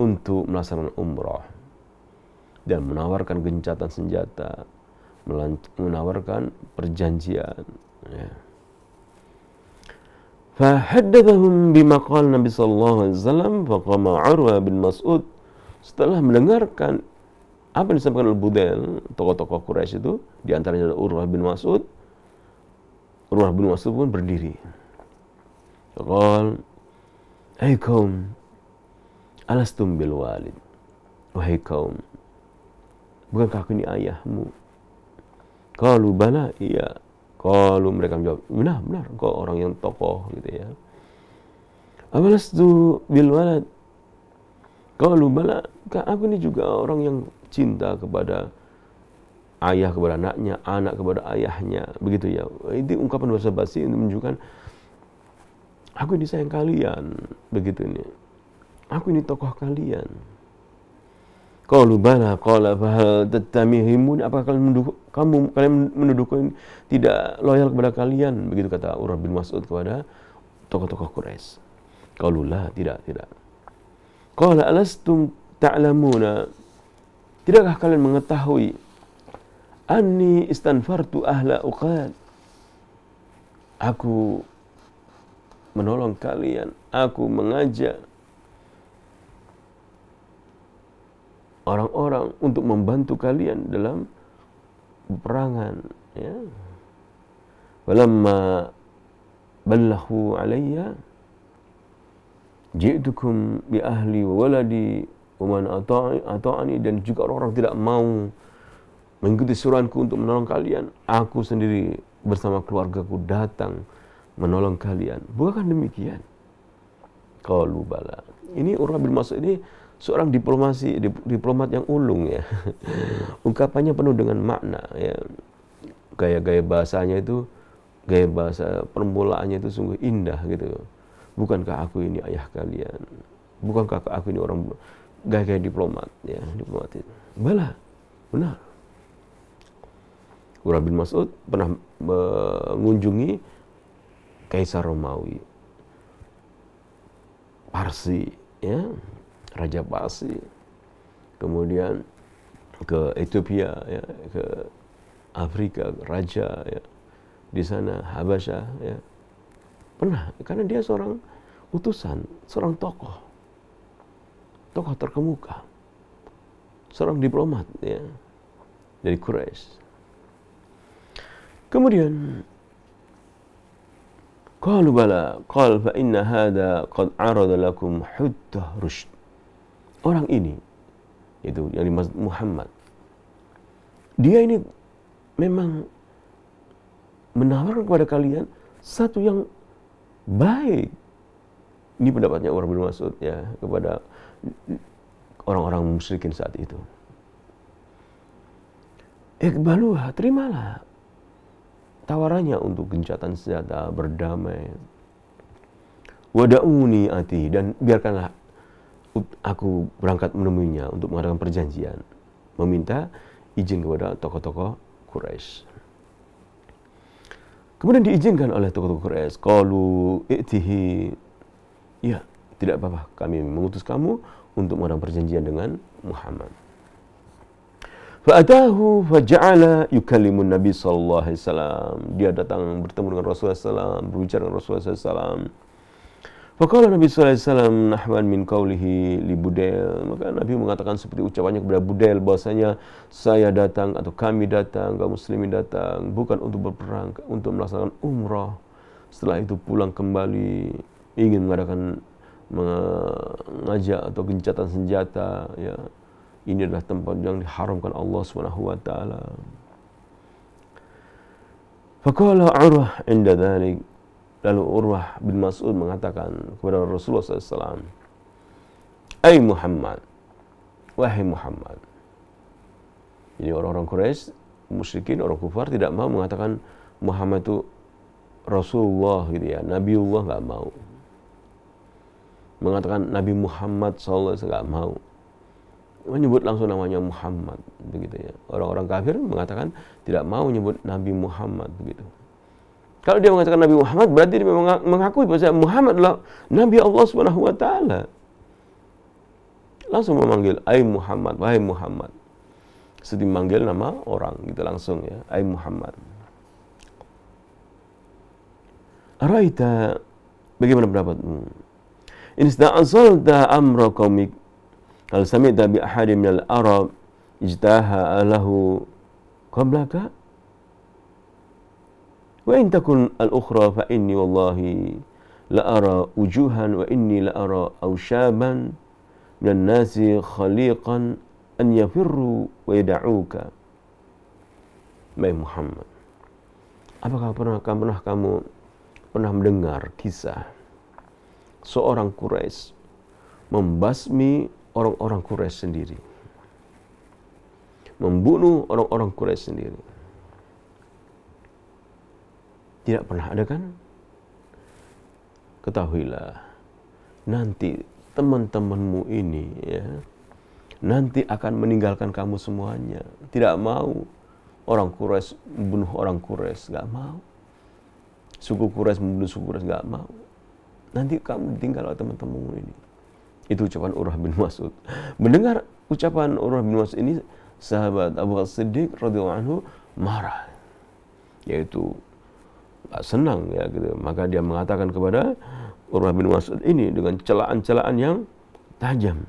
untuk melaksanakan umrah dan menawarkan gencatan senjata, menawarkan perjanjian. Ya. Fahaddathahum bima qala Nabi sallallahu alaihi wasallam, faqama Urwah bin Mas'ud. Setelah mendengarkan apa yang disampaikan oleh Budail, tokoh-tokoh Quraisy itu, di antaranya ada Urwah bin Mas'ud. Urwah bin Mas'ud pun berdiri. Faqal, "Hai kaum, alastum bil walid?" Wahai kaum, bukankah aku ini ayahmu? Qalu bala, iya. Qalu, mereka menjawab, benar, engkau orang yang tokoh gitu ya. Awalastu bil walad? Qalu bala, aku ini juga orang yang cinta kepada ayah kepada anaknya, anak kepada ayahnya, begitu ya. Itu ungkapan bahasa basi untuk menunjukkan aku ini sayang kalian, begitu ini. Aku ini tokoh kalian. Qalu bala qala fa tatamihimun, apakah kalian menuduhku tidak loyal kepada kalian, begitu kata Urwah bin Mas'ud kepada tokoh-tokoh Quraisy. Qalu la, tidak. Qala alastum ta'lamuna, tidakkah kalian mengetahui anni istanfartu ahla uqad, aku menolong kalian, aku mengajak orang-orang untuk membantu kalian dalam peperangan, ya. Walamma ballahu alayya ji'tukum bi ahli wa waladi wa man ata'ani, dan juga orang-orang tidak mau mengikuti suruhanku untuk menolong kalian, aku sendiri bersama keluargaku datang menolong kalian. Bukankah demikian? Qalu bala. Ini Urwah bin Mas'ud ini seorang diplomat yang ulung ya. Ungkapannya penuh dengan makna ya. Gaya-gaya bahasanya itu, gaya bahasa permulaannya itu sungguh indah gitu. Bukankah aku ini ayah kalian? Bukankah aku ini orang, gaya-gaya diplomat ya, diplomatis. Bala, benar. Urwah bin Mas'ud pernah mengunjungi Kaisar Romawi, Parsi ya, Raja Parsi, kemudian ke Ethiopia ya, ke Afrika, raja ya, di sana Habasyah ya, pernah, karena dia seorang utusan, seorang tokoh terkemuka, seorang diplomat ya, dari Quraisy. Kemudian qalu bala qal fa inna hadha qad arada lakum hujjah rusyd. Orang ini, itu yang dimaksud Muhammad, dia ini memang menawarkan kepada kalian satu yang baik. Ini pendapatnya Urwah bin Mas'ud ya kepada orang-orang musyrikin saat itu. Iqbaluha, terimalah tawarannya untuk gencatan senjata, berdamai. Wada'uni ati, dan biarkanlah aku berangkat menemuinya untuk mengadakan perjanjian, meminta izin kepada tokoh-tokoh Quraisy. Kemudian diizinkan oleh tokoh-tokoh Quraisy. Qalu i'tihi, ya, tidak apa-apa, kami mengutus kamu untuk mengadakan perjanjian dengan Muhammad. Fa'atahu faja'ala yukallimun Nabi sallallahu alaihi wasallam. Dia datang bertemu dengan Rasulullah SAW, berbicara dengan Rasulullah SAW. Faqala Nabi sallallahu alaihi wasallam nahwan min qawlihi li Budail. Maka Nabi mengatakan seperti ucapannya kepada Budail bahwasanya saya datang atau kami datang, kaum muslimin datang bukan untuk berperang, untuk melaksanakan umrah. Setelah itu pulang kembali ingin mengadakan mengajak atau gencatan senjata ya, Ini adalah tempat yang diharamkan Allah SWT. Faqala Urwah inda dhalik. Lalu Urwah bin Mas'ud mengatakan kepada Rasulullah SAW, "Ai Muhammad, wahai Muhammad." Jadi orang-orang Quraisy, musyrikin, orang kufar tidak mau mengatakan Muhammad itu Rasulullah gitu ya, Nabiullah nggak mau. Mengatakan Nabi Muhammad SAW nggak mau. Menyebut langsung namanya Muhammad begitu ya. Orang-orang kafir mengatakan tidak mau menyebut Nabi Muhammad begitu. Kalau dia mengatakan Nabi Muhammad, berarti dia mengakui bahwa Muhammad adalah Nabi Allah Subhanahu wa taala. Langsung memanggil, "Ai Muhammad, wahai Muhammad." Seperti memanggil nama orang gitu langsung ya, "Ai Muhammad." Araita, bagaimana pendapatmu? In ista'azalta amra qaumik, hal sami'ta bi ahadin minal Arab ijtaha lahu qablaka? Wa in takun al-ukhra fa inni wallahi la ara wujuhan wa inni la ara awshaban minan nasi khaliqan an yafirru wa yada'uka. Muhammad, apakah kamu pernah mendengar kisah seorang Quraisy membasmi orang-orang Quraisy sendiri, membunuh orang-orang Quraisy sendiri? Tidak pernah ada kan? Ketahuilah, nanti teman-temanmu ini ya, nanti akan meninggalkan kamu semuanya. Tidak mau orang Quraisy membunuh orang Quraisy, nggak mau. Suku Quraisy membunuh suku Quraisy, nggak mau. Nanti kamu ditinggal oleh teman-temanmu ini. Itu ucapan Urwah bin Mas'ud. Mendengar ucapan Urwah bin Mas'ud ini, sahabat Abu Bakar Siddiq radhiyallahu anhu marah, yaitu nggak senang ya gitu. Maka dia mengatakan kepada Urwah bin Mas'ud ini dengan celaan-celaan yang tajam.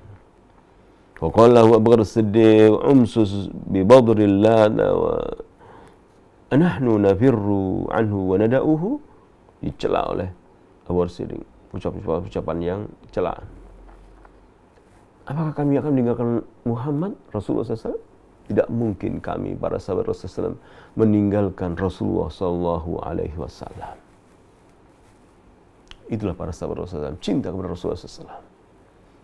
Faqala Abu Bakar Siddiq, "Umsus bi badrillah wa nahnu nafirru anhu wa nada'uhu." Dicela oleh Abu Bakar Siddiq, ucapan yang celaan. Apakah kami akan meninggalkan Muhammad Rasulullah SAW? Tidak mungkin kami para sahabat Rasulullah SAW meninggalkan Rasulullah SAW. Itulah para sahabat Rasulullah SAW, cinta kepada Rasulullah SAW.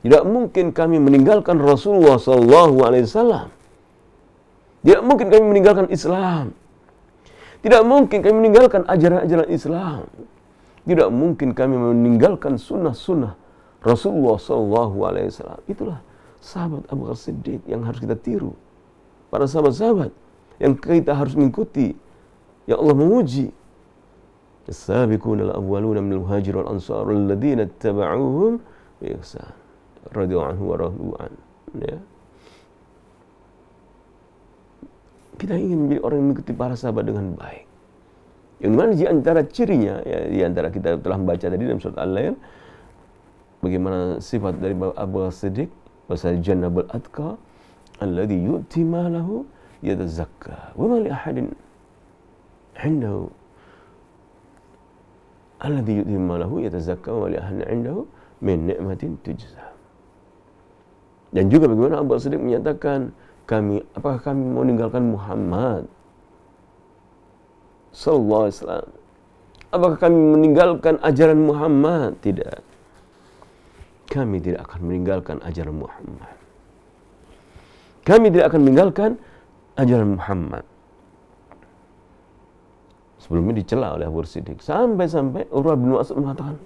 Tidak mungkin kami meninggalkan Rasulullah SAW. Tidak mungkin kami meninggalkan Islam. Tidak mungkin kami meninggalkan ajaran-ajaran Islam. Tidak mungkin kami meninggalkan sunnah-sunnah Rasulullah SAW. Itulah sahabat Abu Bakar Siddiq yang harus kita tiru. Para sahabat-sahabat yang kita harus mengikuti, yang Allah memuji. As-sabiquna al-awwaluna minal muhajir wal ansar alladziina ittaba'uuhum bi ihsan radhiyallahu anhu wa radu an. Ya. Kita ingin menjadi orang yang mengikuti para sahabat dengan baik. Yang mana di antara cirinya, ya, di antara kita telah membaca tadi dalam surat Al-Lail, bagaimana sifat dari Abu Bakar Siddiq, bahasa jannabul atqa alladhi yu'ti malahu yatazakka wa ma li ahadin 'indahu alladhi yu'ti malahu yatazakka wa ma li ahadin 'indahu min ni'matin tujza. Dan juga bagaimana Abu Bakar Siddiq menyatakan, apakah kami mau meninggalkan Muhammad sallallahu alaihi wasallam? Apakah kami meninggalkan ajaran Muhammad? Tidak. Kami tidak akan meninggalkan ajaran Muhammad. Kami tidak akan meninggalkan ajaran Muhammad. Sebelumnya dicela oleh Abu Siddiq. Sampai-sampai Urwah bin Mas'ud mengatakan,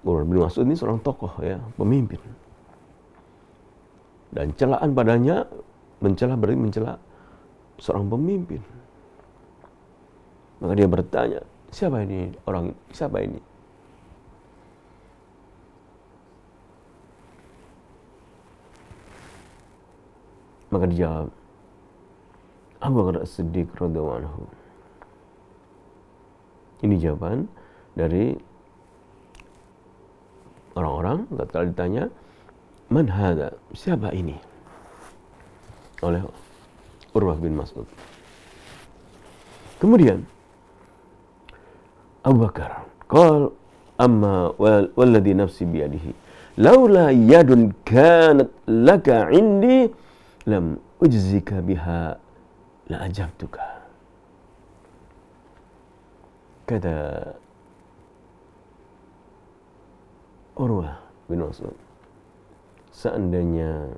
Urwah bin Mas'ud ini seorang tokoh ya, pemimpin. Dan celaan padanya, mencela berarti mencela seorang pemimpin. Maka dia bertanya, siapa ini orang, siapa ini? Maka dijawab Abu Bakar As-Siddiq radhiyallahu anhu. Ini jawaban dari orang-orang tatkala ditanya, "Man hadza?" Siapa ini? Oleh Urwah bin Mas'ud. Kemudian Abu Bakar, "Qal amma walladhi nafsi biyadihi laula yadun kanat laka indi lam ujzika biha la ajabtuka. Kata Urwah bin Mas'ud, seandainya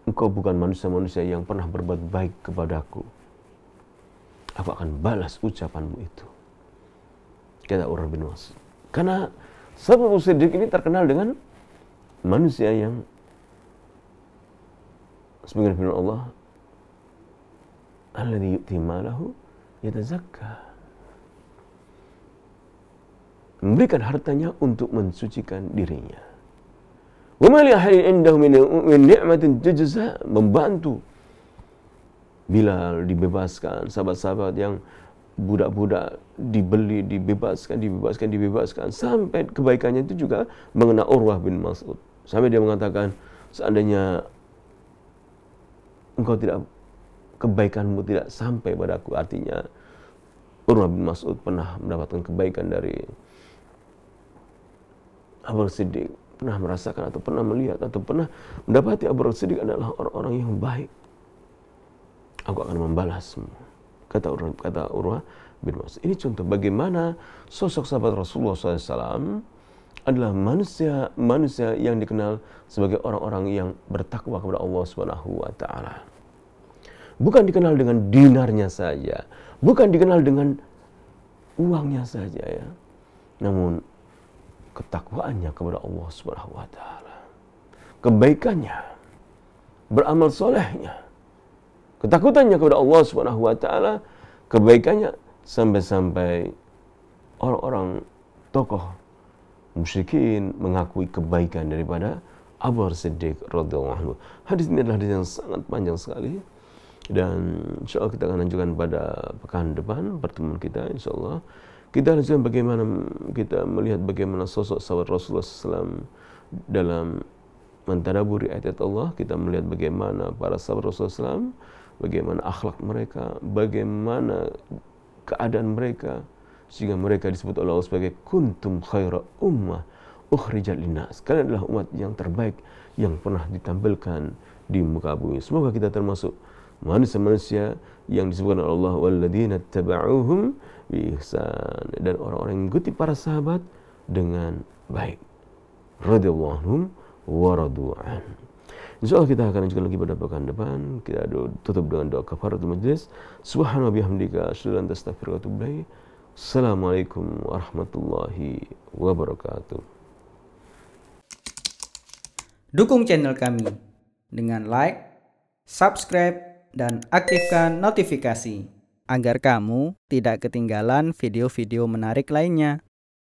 engkau bukan manusia-manusia yang pernah berbuat baik kepadaku, aku akan balas ucapanmu itu. Kata Urwah bin Mas'ud. Karena Sahabat Abu Siddiq ini terkenal dengan manusia yang sebagian firman Allah, alladzi yu'ti malahu yatazakka, memberikan hartanya untuk mensucikan dirinya. Wa ma li ahadin indahu min ni'matin tujza, membantu Bilal dibebaskan, sahabat-sahabat yang budak-budak dibeli, dibebaskan, sampai kebaikannya itu juga mengena Urwah bin Mas'ud. Sampai dia mengatakan, seandainya engkau tidak, kebaikanmu tidak sampai padaku, artinya Urwah bin Mas'ud pernah mendapatkan kebaikan dari Abu Siddiq, pernah merasakan atau pernah melihat atau pernah mendapati Abu Siddiq adalah orang-orang yang baik, aku akan membalasmu. Kata Urwah bin Mas'ud. Ini contoh bagaimana sosok sahabat Rasulullah SAW adalah manusia yang dikenal sebagai orang-orang yang bertakwa kepada Allah Subhanahu wa Ta'ala. Bukan dikenal dengan dinarnya saja, bukan dikenal dengan uangnya saja ya, namun ketakwaannya kepada Allah Subhanahu wa Ta'ala, kebaikannya, beramal solehnya, ketakutannya kepada Allah Subhanahu wa Ta'ala, kebaikannya, sampai-sampai orang-orang tokoh musyrikin mengakui kebaikan daripada Abu Siddiq radhiyallahu anhu. Hadis ini adalah hadis yang sangat panjang sekali, dan insyaallah kita akan lanjutkan pada pekan depan pertemuan kita. Insyaallah kita lanjutkan bagaimana kita melihat bagaimana sosok sahabat Rasulullah SAW dalam mentadaburi ayat Allah. Kita melihat bagaimana para sahabat Rasulullah SAW, bagaimana akhlak mereka, bagaimana keadaan mereka, sehingga mereka disebut oleh Allah sebagai kuntum khaira ummah ukhrijat linnas. Kalian adalah umat yang terbaik yang pernah ditampilkan di muka bumi. Semoga kita termasuk manusia-manusia yang disebutkan oleh Allah walladzina tabauhum bi ihsan, dan orang-orang yang mengikuti para sahabat dengan baik. Radhiyallahu anhum wa radu'an. InsyaAllah kita akan lanjutkan lagi pada pekan depan. Kita tutup dengan doa kafaratul majlis. Subhanallahi bihamdika asyhadu an la ilaha illa anta astaghfiruka wa atubu ilaik. Assalamualaikum warahmatullahi wabarakatuh. Dukung channel kami dengan like, subscribe, dan aktifkan notifikasi agar kamu tidak ketinggalan video-video menarik lainnya.